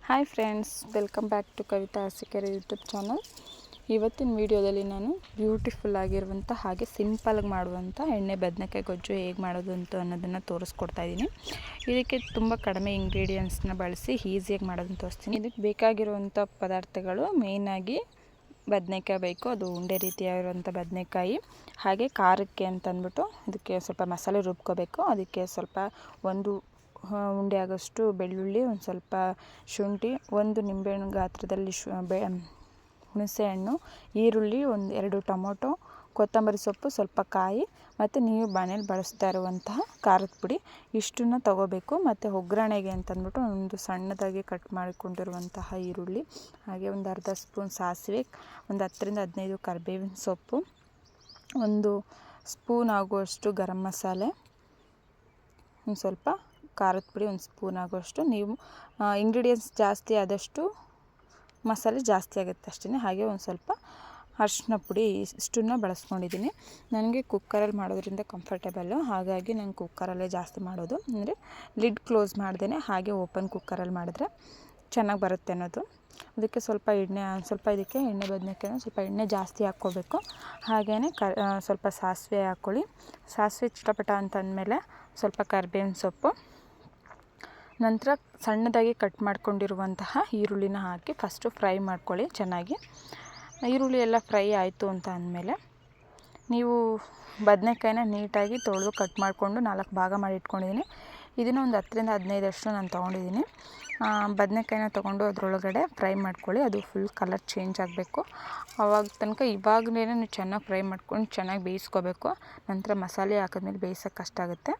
Hi friends, welcome back to Kavitha Arasikere YouTube channel. ಇವತ್ತಿನ ವಿಡಿಯೋದಲ್ಲಿ ನಾನು ಬ್ಯೂಟಿಫುಲ್ ಆಗಿರುವಂಥ ಹಾಗೆ ಸಿಂಪಲ್ಗೆ ಮಾಡುವಂಥ ಎಣ್ಣೆ ಬದನೆಕಾಯಿ ಗೊಜ್ಜು ಹೇಗೆ ಮಾಡೋದು ಅನ್ನೋದನ್ನು ತೋರಿಸ್ಕೊಡ್ತಾ ಇದ್ದೀನಿ. ಇದಕ್ಕೆ ತುಂಬ ಕಡಿಮೆ ಇಂಗ್ರೀಡಿಯೆಂಟ್ಸ್ನ ಬಳಸಿ ಈಸಿಯಾಗಿ ಮಾಡೋದನ್ನು ತೋರಿಸ್ತೀನಿ. ಇದಕ್ಕೆ ಬೇಕಾಗಿರುವಂಥ ಪದಾರ್ಥಗಳು ಮೇಯ್ನಾಗಿ ಬದನೆಕಾಯಿ ಬೇಕು, ಅದು ಉಂಡೆ ರೀತಿಯಾಗಿರುವಂಥ ಬದನೆಕಾಯಿ. ಹಾಗೆ ಖಾರಕ್ಕೆ ಅಂತಂದ್ಬಿಟ್ಟು ಇದಕ್ಕೆ ಸ್ವಲ್ಪ ಮಸಾಲೆ ರುಬ್ಕೋಬೇಕು. ಅದಕ್ಕೆ ಸ್ವಲ್ಪ ಒಂದು ಉಂಡೆ ಆಗೋಷ್ಟು ಬೆಳ್ಳುಳ್ಳಿ, ಒಂದು ಸ್ವಲ್ಪ ಶುಂಠಿ, ಒಂದು ನಿಂಬೆಹಣ್ಣು ಗಾತ್ರದಲ್ಲಿ ಹುಣಸೆಹಣ್ಣು, ಈರುಳ್ಳಿ, ಒಂದು 2 ಟೊಮೊಟೊ, ಕೊತ್ತಂಬರಿ ಸೊಪ್ಪು, ಸ್ವಲ್ಪ ಕಾಯಿ ಮತ್ತು ನೀವು ಮನೇಲಿ ಬಳಸ್ತಾ ಇರುವಂತಹ ಖಾರದ ಪುಡಿ ಇಷ್ಟನ್ನು ತೊಗೋಬೇಕು. ಮತ್ತು ಒಗ್ಗರಣೆಗೆ ಅಂತಂದ್ಬಿಟ್ಟು ಒಂದು ಸಣ್ಣದಾಗಿ ಕಟ್ ಮಾಡಿಕೊಂಡಿರುವಂತಹ ಈರುಳ್ಳಿ, ಹಾಗೆ ಒಂದು ಅರ್ಧ ಸ್ಪೂನ್ ಸಾಸಿವೆ, ಒಂದು 10ರಿಂದ 15 ಕರಿಬೇವಿನ ಸೊಪ್ಪು, ಒಂದು ಸ್ಪೂನ್ ಆಗುವಷ್ಟು ಗರಂ ಮಸಾಲೆ, ಒಂದು ಸ್ವಲ್ಪ ಖಾರದ ಪುಡಿ, ಒಂದು ಸ್ಪೂನ್ ಆಗುವಷ್ಟು. ನೀವು ಇಂಗ್ರೀಡಿಯೆಂಟ್ಸ್ ಜಾಸ್ತಿ ಆದಷ್ಟು ಮಸಾಲೆ ಜಾಸ್ತಿ ಆಗುತ್ತೆ ಅಷ್ಟೇ. ಹಾಗೆ ಒಂದು ಸ್ವಲ್ಪ ಅರಿಶಿನ ಪುಡಿ, ಇಷ್ಟನ್ನು ಬಳಸ್ಕೊಂಡಿದ್ದೀನಿ. ನನಗೆ ಕುಕ್ಕರಲ್ಲಿ ಮಾಡೋದ್ರಿಂದ ಕಂಫರ್ಟೇಬಲ್ಲು, ಹಾಗಾಗಿ ನಾನು ಕುಕ್ಕರಲ್ಲೇ ಜಾಸ್ತಿ ಮಾಡೋದು. ಅಂದರೆ ಲಿಡ್ ಕ್ಲೋಸ್ ಮಾಡ್ದೇ ಹಾಗೆ ಓಪನ್ ಕುಕ್ಕರಲ್ಲಿ ಮಾಡಿದ್ರೆ ಚೆನ್ನಾಗಿ ಬರುತ್ತೆ ಅನ್ನೋದು. ಅದಕ್ಕೆ ಸ್ವಲ್ಪ ಇದಕ್ಕೆ ಎಣ್ಣೆ ಬದನೆಕಾಯಿ ಸ್ವಲ್ಪ ಎಣ್ಣೆ ಜಾಸ್ತಿ ಹಾಕ್ಕೋಬೇಕು. ಹಾಗೆಯೇ ಸ್ವಲ್ಪ ಸಾಸಿವೆ ಹಾಕ್ಕೊಳ್ಳಿ. ಸಾಸಿವೆ ಚಿಟಪಟ ಅಂತಂದಮೇಲೆ ಸ್ವಲ್ಪ ಕರಿಬೇವಿನ ಸೊಪ್ಪು, ನಂತರ ಸಣ್ಣದಾಗಿ ಕಟ್ ಮಾಡ್ಕೊಂಡಿರುವಂತಹ ಈರುಳ್ಳಿನ ಹಾಕಿ ಫಸ್ಟು ಫ್ರೈ ಮಾಡ್ಕೊಳ್ಳಿ ಚೆನ್ನಾಗಿ. ಈರುಳ್ಳಿ ಎಲ್ಲ ಫ್ರೈ ಆಯಿತು ಅಂತ ಅಂದಮೇಲೆ ನೀವು ಬದನೆಕಾಯಿನ ನೀಟಾಗಿ ತೊಳೆದು ಕಟ್ ಮಾಡಿಕೊಂಡು 4 ಭಾಗ ಮಾಡಿ ಇಟ್ಕೊಂಡಿದ್ದೀನಿ. ಇದನ್ನು ಒಂದು 10ರಿಂದ 15 ನಾನು ತೊಗೊಂಡಿದ್ದೀನಿ. ಬದನೆಕಾಯಿನ ತೊಗೊಂಡು ಅದರೊಳಗಡೆ ಫ್ರೈ ಮಾಡ್ಕೊಳ್ಳಿ. ಅದು ಫುಲ್ ಕಲರ್ ಚೇಂಜ್ ಆಗಬೇಕು. ಆವಾಗ ತನಕ ಇವಾಗಲೇ ನೀವು ಚೆನ್ನಾಗಿ ಫ್ರೈ ಮಾಡ್ಕೊಂಡು ಚೆನ್ನಾಗಿ ಬೇಯಿಸ್ಕೋಬೇಕು. ನಂತರ ಮಸಾಲೆ ಹಾಕಿದ್ಮೇಲೆ ಬೇಯಿಸೋಕ್ಕೆ ಕಷ್ಟ ಆಗುತ್ತೆ.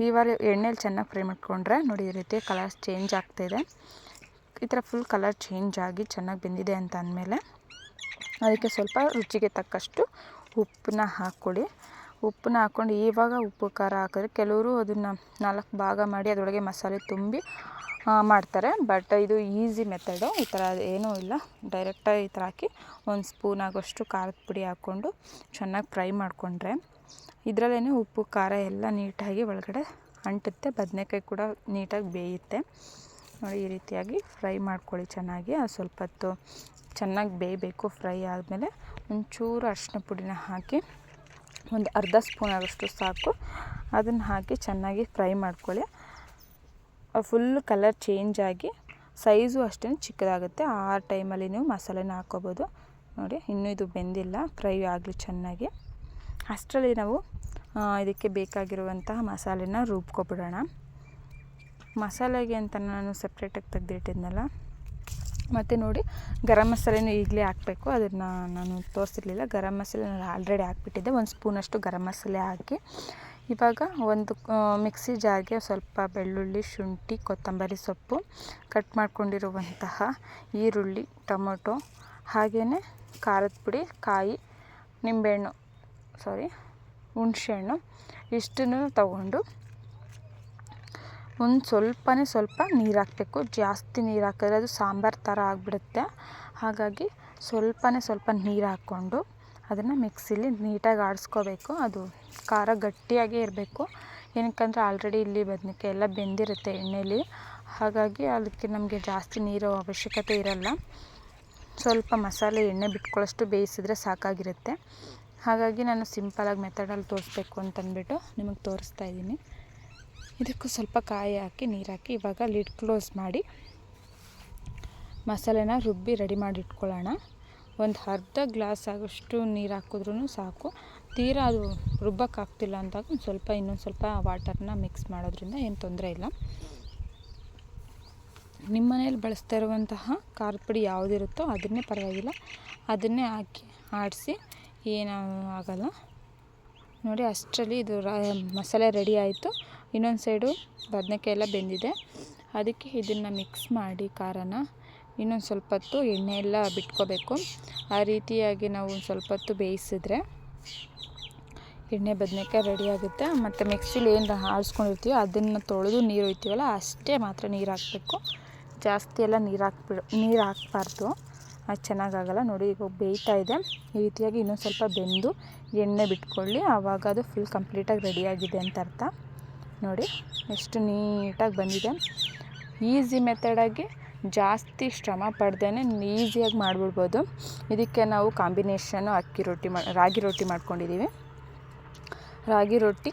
ಇವಾಗ ಎಣ್ಣೆಲಿ ಚೆನ್ನಾಗಿ ಫ್ರೈ ಮಾಡ್ಕೊಂಡ್ರೆ ನೋಡಿ ಈ ರೀತಿ ಕಲರ್ ಚೇಂಜ್ ಆಗ್ತಾಯಿದೆ. ಈ ಥರ ಫುಲ್ ಕಲರ್ ಚೇಂಜ್ ಆಗಿ ಚೆನ್ನಾಗಿ ಬೆಂದಿದೆ ಅಂತ ಅಂದಮೇಲೆ ಅದಕ್ಕೆ ಸ್ವಲ್ಪ ರುಚಿಗೆ ತಕ್ಕಷ್ಟು ಉಪ್ಪನ್ನ ಹಾಕ್ಕೊಳ್ಳಿ. ಉಪ್ಪನ್ನ ಹಾಕ್ಕೊಂಡು ಇವಾಗ ಉಪ್ಪು ಖಾರ ಹಾಕಿದ್ರೆ ಕೆಲವರು ಅದನ್ನು 4 ಭಾಗ ಮಾಡಿ ಅದರೊಳಗೆ ಮಸಾಲೆ ತುಂಬಿ ಮಾಡ್ತಾರೆ. ಬಟ್ ಇದು ಈಸಿ ಮೆಥಡು. ಈ ಥರ ಏನೂ ಇಲ್ಲ, ಡೈರೆಕ್ಟಾಗಿ ಈ ಥರ ಹಾಕಿ ಒಂದು ಸ್ಪೂನ್ ಆಗೋಷ್ಟು ಖಾರದ ಪುಡಿ ಹಾಕ್ಕೊಂಡು ಚೆನ್ನಾಗಿ ಫ್ರೈ ಮಾಡಿಕೊಂಡ್ರೆ ಇದರಲ್ಲೇ ಉಪ್ಪು ಖಾರ ಎಲ್ಲ ನೀಟಾಗಿ ಒಳಗಡೆ ಅಂಟುತ್ತೆ. ಬದನೆಕಾಯಿ ಕೂಡ ನೀಟಾಗಿ ಬೇಯುತ್ತೆ. ನೋಡಿ ಈ ರೀತಿಯಾಗಿ ಫ್ರೈ ಮಾಡ್ಕೊಳ್ಳಿ ಚೆನ್ನಾಗಿ. ಅದು ಸ್ವಲ್ಪ ಹೊತ್ತು ಚೆನ್ನಾಗಿ ಬೇಯಬೇಕು. ಫ್ರೈ ಆದಮೇಲೆ ಒಂಚೂರು ಅರಿಶಿನ ಪುಡಿನ ಹಾಕಿ ಒಂದು ಅರ್ಧ ಸ್ಪೂನ್ ಆಗೋಷ್ಟು ಸಾಕು, ಅದನ್ನು ಹಾಕಿ ಚೆನ್ನಾಗಿ ಫ್ರೈ ಮಾಡ್ಕೊಳ್ಳಿ. ಫುಲ್ ಕಲರ್ ಚೇಂಜ್ ಆಗಿ ಸೈಜು ಅಷ್ಟೇ ಚಿಕ್ಕದಾಗುತ್ತೆ. ಆ ಟೈಮಲ್ಲಿ ನೀವು ಮಸಾಲೆನ ಹಾಕ್ಕೋಬೋದು. ನೋಡಿ ಇನ್ನೂ ಇದು ಬೆಂದಿಲ್ಲ, ಫ್ರೈ ಆಗಲಿ ಚೆನ್ನಾಗಿ. ಅಷ್ಟರಲ್ಲಿ ನಾವು ಇದಕ್ಕೆ ಬೇಕಾಗಿರುವಂತಹ ಮಸಾಲೆನ ರುಬ್ಕೊಬಿಡೋಣ. ಮಸಾಲೆಗೆ ಅಂತ ನಾನು ಸಪ್ರೇಟಾಗಿ ತೆಗೆದಿಟ್ಟಿದ್ನಲ್ಲ. ಮತ್ತು ನೋಡಿ ಗರಂ ಮಸಾಲೆನೂ ಈಗಲೇ ಹಾಕಬೇಕು. ಅದನ್ನು ನಾನು ತೋರಿಸಿರ್ಲಿಲ್ಲ. ಗರಂ ಮಸಾಲೆ ನಾನು ಆಲ್ರೆಡಿ ಹಾಕ್ಬಿಟ್ಟಿದ್ದೆ. ಒಂದು ಸ್ಪೂನಷ್ಟು ಗರಂ ಮಸಾಲೆ ಹಾಕಿ ಇವಾಗ ಒಂದು ಮಿಕ್ಸಿ ಜಾರ್ಗೆ ಸ್ವಲ್ಪ ಬೆಳ್ಳುಳ್ಳಿ, ಶುಂಠಿ, ಕೊತ್ತಂಬರಿ ಸೊಪ್ಪು, ಕಟ್ ಮಾಡ್ಕೊಂಡಿರುವಂತಹ ಈರುಳ್ಳಿ, ಟೊಮೊಟೊ, ಹಾಗೆಯೇ ಖಾರದ ಪುಡಿ, ಕಾಯಿ, ಹುಣಸೆಹಣ್ಣು ಇಷ್ಟನ್ನು ತಗೊಂಡು ಒಂದು ಸ್ವಲ್ಪ ನೀರು ಹಾಕಬೇಕು. ಜಾಸ್ತಿ ನೀರು ಹಾಕಿದ್ರೆ ಅದು ಸಾಂಬಾರು ಥರ ಆಗಿಬಿಡುತ್ತೆ. ಹಾಗಾಗಿ ಸ್ವಲ್ಪ ನೀರು ಹಾಕ್ಕೊಂಡು ಅದನ್ನು ಮಿಕ್ಸಿಲಿ ನೀಟಾಗಿ ಆಡಿಸ್ಕೋಬೇಕು. ಅದು ಖಾರ ಗಟ್ಟಿಯಾಗೇ ಇರಬೇಕು. ಏನಕ್ಕಂದರೆ ಆಲ್ರೆಡಿ ಇಲ್ಲಿ ಬದನೆಕಾಯಿ ಎಲ್ಲ ಬೆಂದಿರುತ್ತೆ ಎಣ್ಣೆಲಿ. ಹಾಗಾಗಿ ಅದಕ್ಕೆ ನಮಗೆ ಜಾಸ್ತಿ ನೀರು ಅವಶ್ಯಕತೆ ಇರಲ್ಲ. ಸ್ವಲ್ಪ ಮಸಾಲೆ ಎಣ್ಣೆ ಬಿಟ್ಕೊಳ್ಳೋಷ್ಟು ಬೇಯಿಸಿದ್ರೆ ಸಾಕಾಗಿರುತ್ತೆ. ಹಾಗಾಗಿ ನಾನು ಸಿಂಪಲಾಗಿ ಮೆಥಡಲ್ಲಿ ತೋರಿಸ್ಬೇಕು ಅಂತಂದ್ಬಿಟ್ಟು ನಿಮಗೆ ತೋರಿಸ್ತಾ ಇದ್ದೀನಿ. ಇದಕ್ಕೂ ಸ್ವಲ್ಪ ಕಾಯಿ ಹಾಕಿ ನೀರು ಹಾಕಿ ಇವಾಗ ಲಿಡ್ ಕ್ಲೋಸ್ ಮಾಡಿ ಮಸಾಲೆನ ರುಬ್ಬಿ ರೆಡಿ ಮಾಡಿ ಇಟ್ಕೊಳ್ಳೋಣ. ಒಂದು ಅರ್ಧ ಗ್ಲಾಸ್ ಆಗೋಷ್ಟು ನೀರು ಹಾಕಿದ್ರೂ ಸಾಕು. ತೀರಾ ಅದು ರುಬ್ಬಕ್ಕಾಗ್ತಿಲ್ಲ ಅಂದಾಗ ಇನ್ನೊಂದು ಸ್ವಲ್ಪ ವಾಟರ್ನ ಮಿಕ್ಸ್ ಮಾಡೋದ್ರಿಂದ ಏನು ತೊಂದರೆ ಇಲ್ಲ. ನಿಮ್ಮ ಮನೇಲಿ ಬಳಸ್ತಾ ಇರುವಂತಹ ಖಾರದ ಪುಡಿ ಯಾವುದಿರುತ್ತೋ ಅದನ್ನೇ ಪರವಾಗಿಲ್ಲ, ಅದನ್ನೇ ಹಾಕಿ ಆಡಿಸಿ ಏನೂ ಆಗಲ್ಲ. ನೋಡಿ ಅಷ್ಟರಲ್ಲಿ ಇದು ಮಸಾಲೆ ರೆಡಿ ಆಯಿತು. ಇನ್ನೊಂದು ಸೈಡು ಬದನೆಕಾಯಿ ಎಲ್ಲ ಬೆಂದಿದೆ. ಅದಕ್ಕೆ ಇದನ್ನು ಮಿಕ್ಸ್ ಮಾಡಿ ಖಾರನ ಇನ್ನೊಂದು ಸ್ವಲ್ಪ ಹೊತ್ತು ಎಣ್ಣೆ ಎಲ್ಲ ಬಿಟ್ಕೋಬೇಕು. ಆ ರೀತಿಯಾಗಿ ನಾವು ಒಂದು ಸ್ವಲ್ಪ ಹೊತ್ತು ಬೇಯಿಸಿದ್ರೆ ಎಣ್ಣೆ ಬದನೆಕಾಯಿ ರೆಡಿ ಆಗುತ್ತೆ. ಮತ್ತು ಮಿಕ್ಸಿಲಿ ಏನು ಆಡಿಸ್ಕೊಂಡಿರ್ತೀವೋ ಅದನ್ನು ತೊಳೆದು ನೀರು ಒಯ್ತೀವಲ್ಲ ಅಷ್ಟೇ ಮಾತ್ರ ನೀರು ಹಾಕಬೇಕು. ಜಾಸ್ತಿ ಎಲ್ಲ ನೀರು ಹಾಕಬಾರ್ದು, ಅದು ಚೆನ್ನಾಗಾಗಲ್ಲ. ನೋಡಿ ಈಗ ಬೇಯ್ತಾ ಇದೆ. ಈ ರೀತಿಯಾಗಿ ಇನ್ನೊಂದು ಸ್ವಲ್ಪ ಬೆಂದು ಎಣ್ಣೆ ಬಿಟ್ಕೊಳ್ಳಿ. ಆವಾಗ ಅದು ಫುಲ್ ಕಂಪ್ಲೀಟಾಗಿ ರೆಡಿಯಾಗಿದೆ ಅಂತ ಅರ್ಥ. ನೋಡಿ ಎಷ್ಟು ನೀಟಾಗಿ ಬಂದಿದೆ. ಈಸಿ ಮೆಥಡಾಗಿ ಜಾಸ್ತಿ ಶ್ರಮ ಪಡ್ದೇ ಈಸಿಯಾಗಿ ಮಾಡಿಬಿಡ್ಬೋದು. ಇದಕ್ಕೆ ನಾವು ಕಾಂಬಿನೇಷನ್ನು ರಾಗಿ ರೊಟ್ಟಿ ಮಾಡ್ಕೊಂಡಿದ್ದೀವಿ. ರಾಗಿ ರೊಟ್ಟಿ